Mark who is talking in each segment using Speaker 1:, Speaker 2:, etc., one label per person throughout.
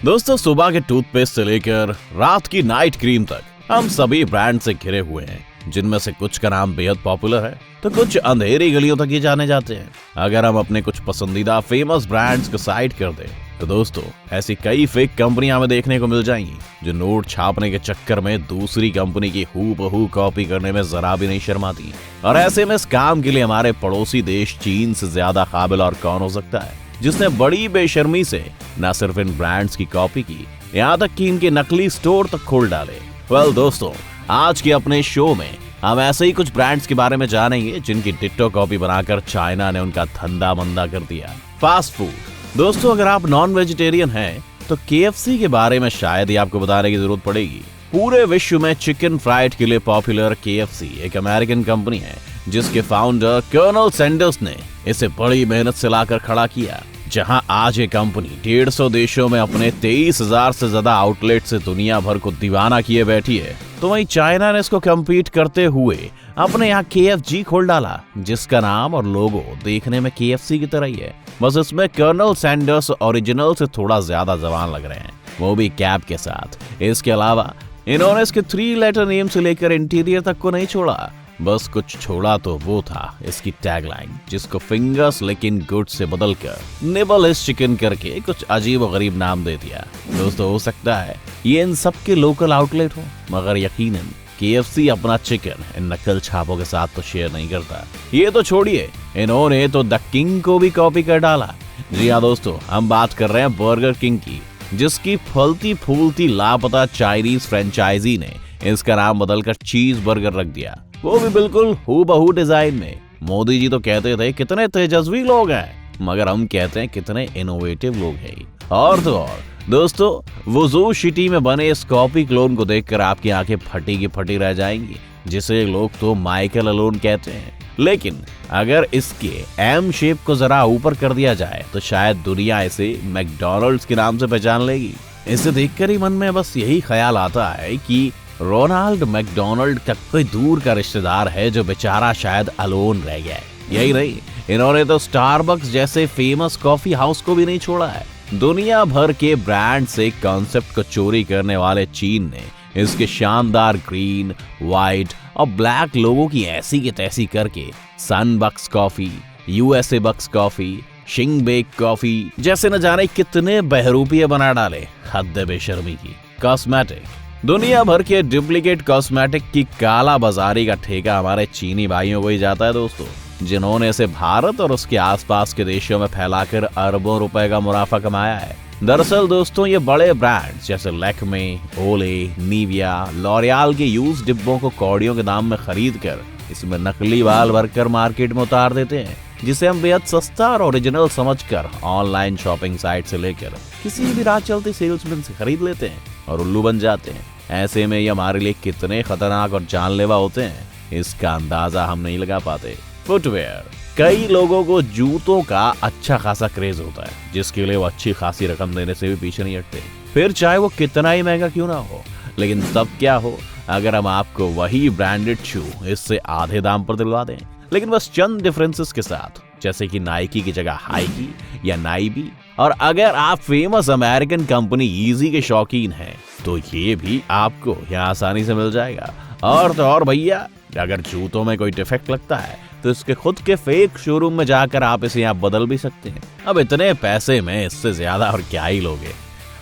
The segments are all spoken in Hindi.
Speaker 1: दोस्तों, सुबह के टूथपेस्ट से लेकर रात की नाइट क्रीम तक हम सभी ब्रांड से घिरे हुए हैं, जिनमें से कुछ का नाम बेहद पॉपुलर है तो कुछ अंधेरी गलियों तक ये जाने जाते हैं। अगर हम अपने कुछ पसंदीदा फेमस ब्रांड्स को साइड कर दें तो दोस्तों, ऐसी कई फेक कंपनियां हमें देखने को मिल जाएंगी जो नोट छापने के चक्कर में दूसरी कंपनी की हूबहू कॉपी करने में जरा भी नहीं शर्माती। और ऐसे में इस काम के लिए हमारे पड़ोसी देश चीन से ज्यादा काबिल और कौन हो सकता है, जिसने बड़ी बेशर्मी से न सिर्फ इन ब्रांड्स की कॉपी की, यहाँ तक कि इनके नकली स्टोर तक खोल डाले। वेल दोस्तों, आज के अपने शो में हम ऐसे ही कुछ ब्रांड्स के बारे में जानेंगे जिनकी डिट्टो कॉपी बनाकर चाइना ने उनका धंधा मंदा कर दिया। Fast food. दोस्तों, अगर आप नॉन वेजिटेरियन हैं तो KFC के बारे में शायद ही आपको बताने की जरूरत पड़ेगी। पूरे विश्व में चिकन फ्राइड के लिए पॉपुलर KFC एक अमेरिकन कंपनी है, जिसके फाउंडर कर्नल सैंडर्स ने इसे बड़ी मेहनत से लाकर खड़ा किया। जहां आज ये कंपनी 150 देशों में अपने 23,000 से ज्यादा आउटलेट से दुनिया भर को दीवाना किए बैठी है, तो वहीं चाइना ने इसको कम्पीट करते हुए अपने यहाँ KFG खोल डाला, जिसका नाम और लोगो देखने में KFC की तरह ही है, बस इसमें कर्नल सैंडर्स ओरिजिनल से थोड़ा ज्यादा जवान लग रहे हैं, वो भी कैप के साथ। इसके अलावा इन्होंने इसके 3 लेटर नेम से लेकर इंटीरियर तक को नहीं छोड़ा, बस कुछ छोड़ा तो वो था इसकी टैगलाइन, जिसको फिंगर्स लेकिन गुड से बदलकर निबल इस चिकन करके कुछ अजीब और गरीब नाम दे दिया। दोस्तों, हो सकता है ये इन सब के लोकल आउटलेट हो, मगर यकीनन KFC अपना चिकन इन नकल छापों के साथ तो शेयर नहीं करता। ये तो छोड़िए, इन्होंने तो द किंग को भी कॉपी कर डाला। जी हाँ दोस्तों, हम बात कर रहे हैं बर्गर किंग की, जिसकी फलती फूलती लापता चाइनीज फ्रेंचाइजी ने इसका नाम बदलकर चीज बर्गर रख दिया, वो भी बिल्कुल हूबहू डिजाइन में। मोदी जी तो कहते थे कितने तेजस्वी लोग हैं, मगर हम कहते हैं कितने इनोवेटिव लोग हैं। और तो और दोस्तों, वुज़ू सिटी में बने इस कॉपी क्लोन को देखकर आपकी आंखें फटी की फटी रह जाएंगी, जिसे लोग तो माइकल अलोन कहते हैं। लेकिन अगर इसके एम शेप को जरा ऊपर कर दिया जाए तो शायद दुनिया इसे मैकडॉनल्ड्स के नाम से पहचान लेगी। इसे देखकर ही मन में बस यही ख्याल आता है कि रोनाल्ड मैकडॉनल्ड का कोई दूर का रिश्तेदार है जो बेचारा शायद अलोन रह गया है। यही नहीं, इन्होंने तो स्टारबक्स जैसे फेमस कॉफी हाउस को भी नहीं छोड़ा है। दुनिया भर के ब्रांड से कॉन्सेप्ट को चोरी करने वाले चीन ने इसके शानदार ग्रीन, व्हाइट और ब्लैक लोगों की ऐसी की तैसी करके सनबक्स कॉफी, USA बक्स कॉफी, शिंगबेक कॉफी जैसे न जाने कितने बहरूपिये बना डाले। हद बेशर्मी की। कॉस्मेटिक। दुनिया भर के डुप्लीकेट कॉस्मेटिक की काला बाजारी का ठेका हमारे चीनी भाइयों को ही जाता है दोस्तों, जिन्होंने इसे भारत और उसके आसपास के देशों में फैलाकर अरबों रुपए का मुनाफा कमाया है। दरअसल दोस्तों, ये बड़े ब्रांड्स जैसे लैक्मे, ओले, निविया, लॉरियल के यूज डिब्बों को कौड़ियों के दाम में खरीद कर इसमें नकली बाल भरकर मार्केट में उतार देते हैं, जिसे हम बेहद सस्ता और ओरिजिनल समझकर ऑनलाइन शॉपिंग साइट से लेकर किसी भी राह चलते सेल्समैन से खरीद लेते हैं और उल्लू बन जाते हैं। ऐसे में ये हमारे लिए कितने खतरनाक और जानलेवा होते हैं, इसका अंदाजा हम नहीं लगा पाते। फुटवेयर। कई लोगों को जूतों का अच्छा खासा क्रेज होता है, जिसके लिए वो अच्छी खासी रकम देने से भी पीछे नहीं हटते, फिर चाहे वो कितना ही महंगा क्यों ना हो। लेकिन तब क्या हो अगर हम आपको वही ब्रांडेड शू इससे आधे दाम पर दिलवा दें, लेकिन बस चंद डिफरेंसेस के साथ, जैसे कि नाइकी की जगह हाइकी या नाइबी। और अगर आप फेमस अमेरिकन कंपनी ईजी के शौकीन हैं तो ये भी आपको यहाँ आसानी से मिल जाएगा। और तो और भैया, अगर जूतों में कोई डिफेक्ट लगता है तो इसके खुद के फेक शोरूम में जाकर आप इसे यहाँ बदल भी सकते हैं। अब इतने पैसे में इससे ज्यादा और क्या ही लोगे।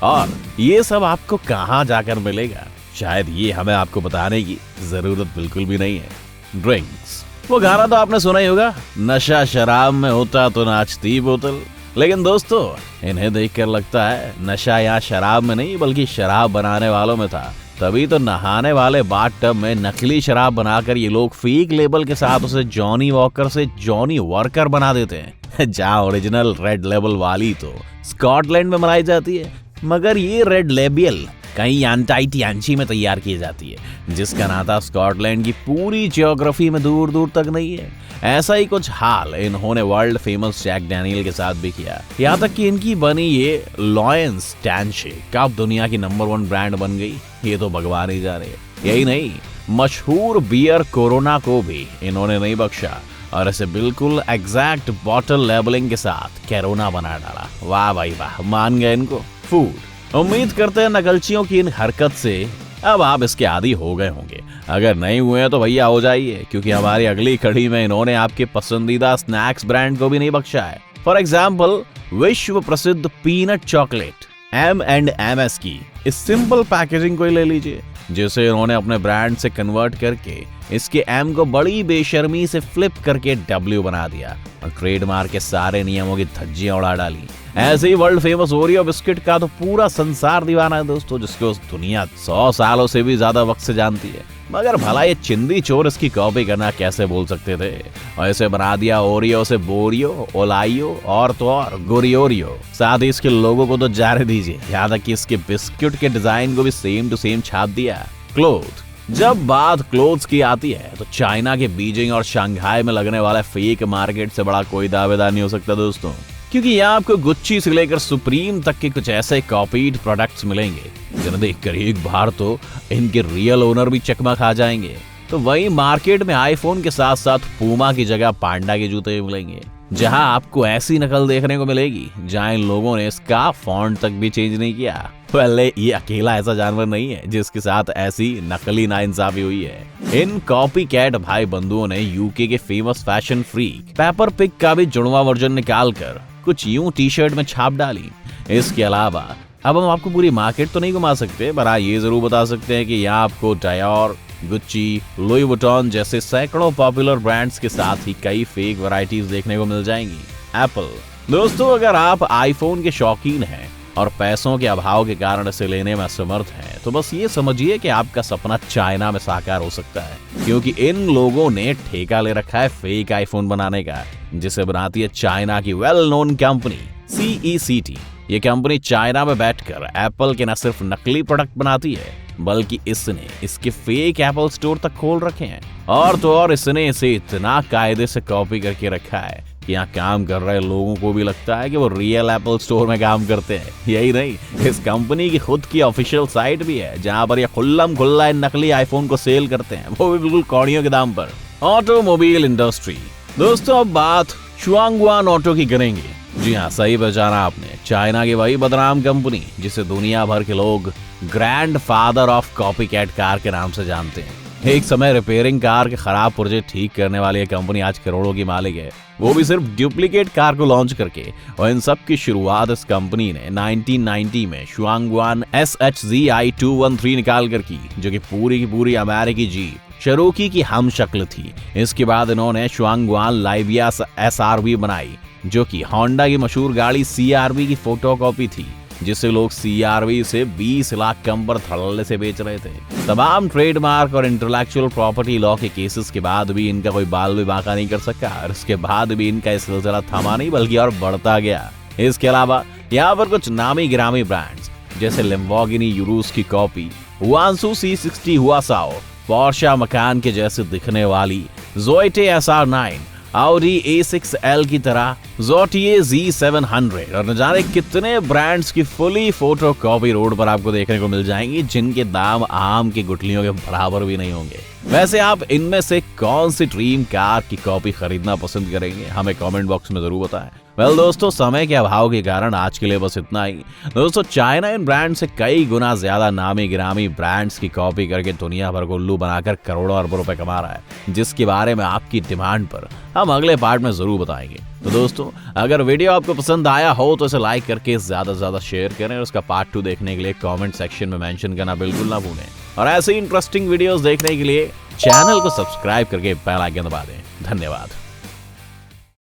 Speaker 1: और ये सब आपको कहाँ जाकर मिलेगा, शायद ये हमें आपको बताने की जरूरत बिल्कुल भी नहीं है। ड्रिंक्स। वो गाना तो आपने सुना ही होगा, नशा शराब में होता तो नाचती बोतल। लेकिन दोस्तों, इन्हें देखकर लगता है नशा यहाँ शराब में नहीं बल्कि शराब बनाने वालों में था। तभी तो नहाने वाले बाथटब में नकली शराब बनाकर ये लोग फेक लेबल के साथ उसे जॉनी वॉकर से जॉनी वर्कर बना देते हैं, जहाँ ओरिजिनल रेड लेबल वाली तो स्कॉटलैंड में बनाई जाती है, मगर ये रेड लेबल कहीं यांची में तैयार की जाती है, जिसका नाता स्कॉटलैंड की पूरी जियोग्राफी में दूर दूर तक नहीं है। ऐसा ही कुछ हाल इन्होंने वर्ल्ड फेमस जैक डैनियल के साथ भी किया। यहाँ तक कि इनकी बनी ये लॉयंस टैनशेक अब दुनिया की नंबर 1 ब्रांड बन गई। ये तो भगवान ही जाने। यही नहीं, मशहूर बियर कोरोना को भी इन्होंने नहीं बख्शा और इसे बिल्कुल एग्जैक्ट बॉटल लेबलिंग के साथ कैरोना बना डाला। वाह भाई वाह, मान गए इनको। फूड। उम्मीद करते हैं नकलचियों की इन हरकत से अब आप इसके आदी हो गए होंगे। अगर नहीं हुए हैं तो भैया हो जाइए, क्योंकि हमारी अगली कड़ी में इन्होंने आपके पसंदीदा स्नैक्स ब्रांड को भी नहीं बख्शा है। फॉर एग्जाम्पल, विश्व प्रसिद्ध पीनट चॉकलेट M&M's की इस सिंपल पैकेजिंग को ही ले लीजिए, जिसे इन्होंने अपने ब्रांड से कन्वर्ट करके इसके M को बड़ी बेशर्मी से फ्लिप करके W बना दिया और ट्रेडमार्क के सारे नियमों की धज्जियां उड़ा डाली। ऐसे ही वर्ल्ड फेमस ओरियो बिस्किट का तो पूरा संसार दीवाना है दोस्तों, जिसको दुनिया 100 सालों से भी ज्यादा वक्त से जानती है। मगर भला ये चिंदी चोर इसकी कॉपी करना कैसे बोल सकते थे, और इसे बना दिया ओरियो से बोरियो, ओलाइयो और तो और गोरियोरियो। साथ ही इसके लोगों को तो जाने दीजिए, यहाँ तक कि इसके बिस्किट के डिजाइन को भी सेम टू सेम छाप दिया। क्लोथ, जब बात क्लोथ्स की आती है तो चाइना के बीजिंग और शंघाई में लगने वाला फेक मार्केट से बड़ा कोई दावेदार नहीं हो सकता दोस्तों, क्योंकि यहाँ आपको गुच्ची से लेकर सुप्रीम तक के कुछ ऐसे कॉपीड प्रोडक्ट्स मिलेंगे जिन्हें देखकर एक बार तो इनके रियल ओनर भी चकमा खा जाएंगे। तो वहीं मार्केट में आईफोन के साथ साथ पूमा की जगह पांडा के जूते भी मिलेंगे, जहां आपको ऐसी नकल देखने को मिलेगी जहां इन लोगों ने इसका फॉन्ट तक भी चेंज नहीं किया। पहले ये अकेला ऐसा जानवर नहीं है जिसके साथ ऐसी नकली नाइंसाफी हुई है। इन कॉपी कैट भाई बंधुओं ने यूके के famous fashion freak paper pig का भी जुड़वा वर्जन निकाल कर कुछ यूं टी शर्ट में छाप डाली। इसके अलावा अब हम आपको पूरी मार्केट तो नहीं घुमा सकते, पर हाँ ये जरूर बता सकते हैं कि यहाँ आपको डायोर, गुच्ची, लुई वुइटन जैसे सैकड़ों पॉपुलर ब्रांड्स के साथ ही कई फेक वैरायटीज देखने को मिल जाएंगी। एप्पल, दोस्तों अगर आप आईफोन के शौकीन हैं और पैसों के अभाव के कारण इसे लेने में असमर्थ हैं, तो बस ये समझिए कि आपका सपना चाइना में साकार हो सकता है, क्योंकि इन लोगों ने ठेका ले रखा है फेक आईफोन बनाने का, जिसे बनाती है चाइना की वेल नोन कंपनी CECT। ये कंपनी चाइना में बैठकर एप्पल के न सिर्फ नकली प्रोडक्ट बनाती है, बल्कि इसने इसके फेक एप्पल स्टोर तक खोल रखे हैं। और तो और इसने इसे इतना कायदे से कॉपी करके रखा है कि यहाँ काम कर रहे लोगों को भी लगता है कि वो रियल एप्पल स्टोर में काम करते हैं। यही नहीं, इस कंपनी की खुद की ऑफिशियल साइट भी है, जहाँ पर ये खुल्लम खुल्ला नकली आईफोन को सेल करते हैं, वो भी बिल्कुल कौड़ियों के दाम पर। ऑटोमोबाइल इंडस्ट्री, दोस्तों अब बात शुआंगवान ऑटो की करेंगे। जी हाँ, सही पहचाना आपने, चाइना की वही बदनाम कंपनी जिसे दुनिया भर के लोग grandfather of copycat car के नाम से जानते हैं। एक समय रिपेयरिंग कार के खराब पुर्जे ठीक करने वाली कंपनी आज करोड़ों की मालिक है, वो भी सिर्फ डुप्लीकेट कार को लॉन्च करके। और इन सब की शुरुआत इस कंपनी ने 1990 में शुआंगवान SHZI 213 निकाल कर की, जो कि पूरी की पूरी अमेरिकी जीप शरोकी की हम शक्ल थी। इसके बाद इन्होंने शुआंगवान लाइविया SRV बनाई, जो कि होंडा की मशहूर गाड़ी CRV की फोटोकॉपी थी, जिसे लोग CRV से 20 लाख कम पर धड़ल्ले से बेच रहे थे। तमाम ट्रेडमार्क और इंटेलेक्चुअल प्रॉपर्टी लॉ के केसेस के बाद भी इनका कोई बाल भी बांका नहीं कर सका, और इसके बाद भी इनका इस सिलसिला थमा नहीं बल्कि और बढ़ता गया। इसके अलावा यहाँ पर कुछ नामी गिरामी ब्रांड्स जैसे लैम्बोर्गिनी यूरुस की कॉपी, हुआंसू C60 हुआसाओ, पोर्शा मकान के जैसे दिखने वाली ज़ोइटे SR9, Audi A6L की तरह ज़ोटिए Z700 और न जाने कितने ब्रांड्स की फुली फोटो कॉपी रोड पर आपको देखने को मिल जाएंगी, जिनके दाम आम की गुठलियों के बराबर भी नहीं होंगे। वैसे आप इनमें से कौन सी ड्रीम कार की कॉपी खरीदना पसंद करेंगे, हमें कमेंट बॉक्स में जरूर बताएं। दोस्तों समय के अभाव के कारण आज के लिए बस इतना ही। दोस्तों चाइना इन ब्रांड से कई गुना ज्यादा नामी गिरामी ब्रांड्स की कॉपी करके दुनिया भर को उल्लू बनाकर करोड़ों अरबों रुपए कमा रहा है, जिसके बारे में आपकी डिमांड पर हम अगले पार्ट में जरूर बताएंगे। तो दोस्तों अगर वीडियो आपको पसंद आया हो तो इसे लाइक करके ज्यादा से ज्यादा शेयर करें, और उसका पार्ट 2 देखने के लिए कमेंट सेक्शन में मेंशन करना बिल्कुल ना भूलें, और ऐसे इंटरेस्टिंग वीडियोस देखने के लिए चैनल को सब्सक्राइब करके बेल आइकन दबा दें। धन्यवाद।